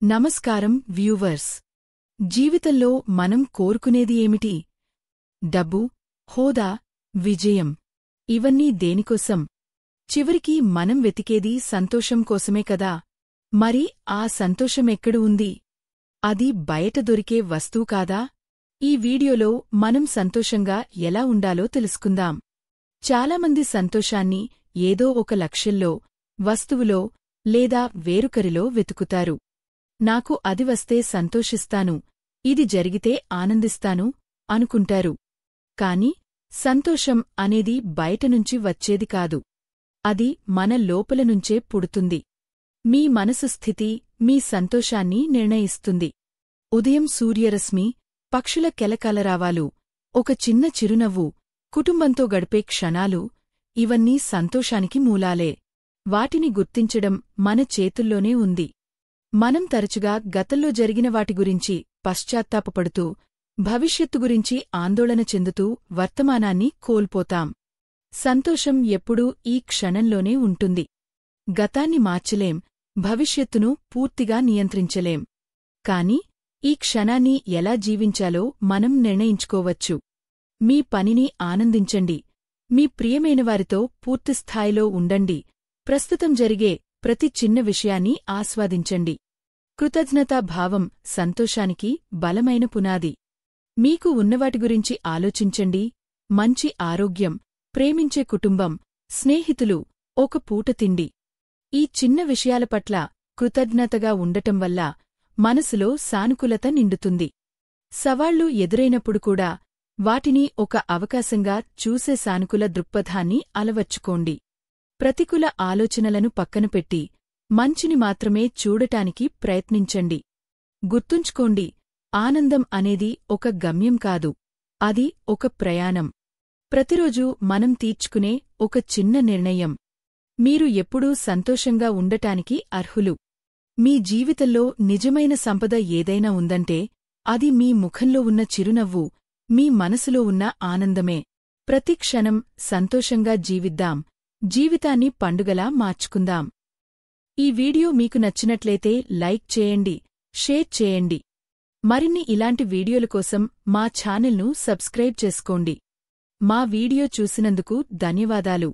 నమస్కారం వ్యూవర్స్. జీవితంలో మనం కోరుకునేది ఏమిటి? డబ్బు, హోదా, విజయం. ఇవన్నీ దేనికోసం? చివరికి మనం వెతికేది సంతోషం కోసమే కదా. మరి ఆ సంతోషమెక్కడ ఉంది? అది బయట దొరికే వస్తువు కాదా? ఈ వీడియోలో మనం సంతోషంగా ఎలా ఉండాలో తెలుసుకుందాం. చాలామంది సంతోషాన్ని ఏదో ఒక లక్ష్యంలో, వస్తువులో లేదా వేరొకరిలో వెతుకుతారు. నాకు అది వస్తే సంతోషిస్తాను, ఇది జరిగితే ఆనందిస్తాను అనుకుంటారు. కాని సంతోషం అనేది బయటనుంచి వచ్చేది కాదు. అది మన లోపలనుంచే పుడుతుంది. మీ మనసు స్థితి మీ సంతోషాన్ని నిర్ణయిస్తుంది. ఉదయం సూర్యరశ్మి, పక్షుల కెలకలరావాలు, ఒక చిన్న చిరునవ్వు, కుటుంబంతో గడిపే క్షణాలు ఇవన్నీ సంతోషానికి మూలాలే. వాటిని గుర్తించడం మన చేతుల్లోనే ఉంది. మనం తరచుగా గతంలో జరిగిన వాటి గురించి పశ్చాత్తాపపడుతూ, భవిష్యత్తు గురించి ఆందోళన చెందుతూ వర్తమానాన్ని కోల్పోతాం. సంతోషం ఎప్పుడూ ఈ క్షణంలోనే ఉంటుంది. గతాన్ని మార్చలేం, భవిష్యత్తును పూర్తిగా నియంత్రించలేం. కాని ఈ క్షణాన్ని ఎలా జీవించాలో మనం నిర్ణయించుకోవచ్చు. మీ పనిని ఆనందించండి, మీ ప్రియమైనవారితో పూర్తిస్థాయిలో ఉండండి, ప్రస్తుతం జరిగే ప్రతి చిన్న విషయాన్ని ఆస్వాదించండి. కృతజ్ఞతాభావం సంతోషానికి బలమైన పునాది. మీకు ఉన్నవాటి గురించి ఆలోచించండి. మంచి ఆరోగ్యం, ప్రేమించే కుటుంబం, స్నేహితులు, ఒక పూట తిండి. ఈ చిన్న విషయాల పట్ల కృతజ్ఞతగా ఉండటం వల్ల మనసులో సానుకూలత నిండుతుంది. సవాళ్లు ఎదురైనప్పుడు కూడా వాటిని ఒక అవకాశంగా చూసే సానుకూల దృక్పథాన్ని అలవర్చుకోండి. ప్రతికూల ఆలోచనలను పక్కనపెట్టి మంచిని మాత్రమే చూడటానికి ప్రయత్నించండి. గుర్తుంచుకోండి, ఆనందం అనేది ఒక గమ్యం కాదు, అది ఒక ప్రయాణం. ప్రతిరోజూ మనం తీర్చుకునే ఒక చిన్న నిర్ణయం. మీరు ఎప్పుడూ సంతోషంగా ఉండటానికి అర్హులు. మీ జీవితంలో నిజమైన సంపద ఏదైనా ఉందంటే అది మీ ముఖంలో ఉన్న చిరునవ్వు, మీ మనసులో ఉన్న ఆనందమే. ప్రతి క్షణం సంతోషంగా జీవిద్దాం, జీవితాన్ని పండుగలా మార్చుకుందాం. ఈ వీడియో మీకు నచ్చినట్లయితే లైక్ చేయండి, షేర్ చేయండి. మరిన్ని ఇలాంటి వీడియోల కోసం మా ఛానల్ను సబ్స్క్రైబ్ చేసుకోండి. మా వీడియో చూసినందుకు ధన్యవాదాలు.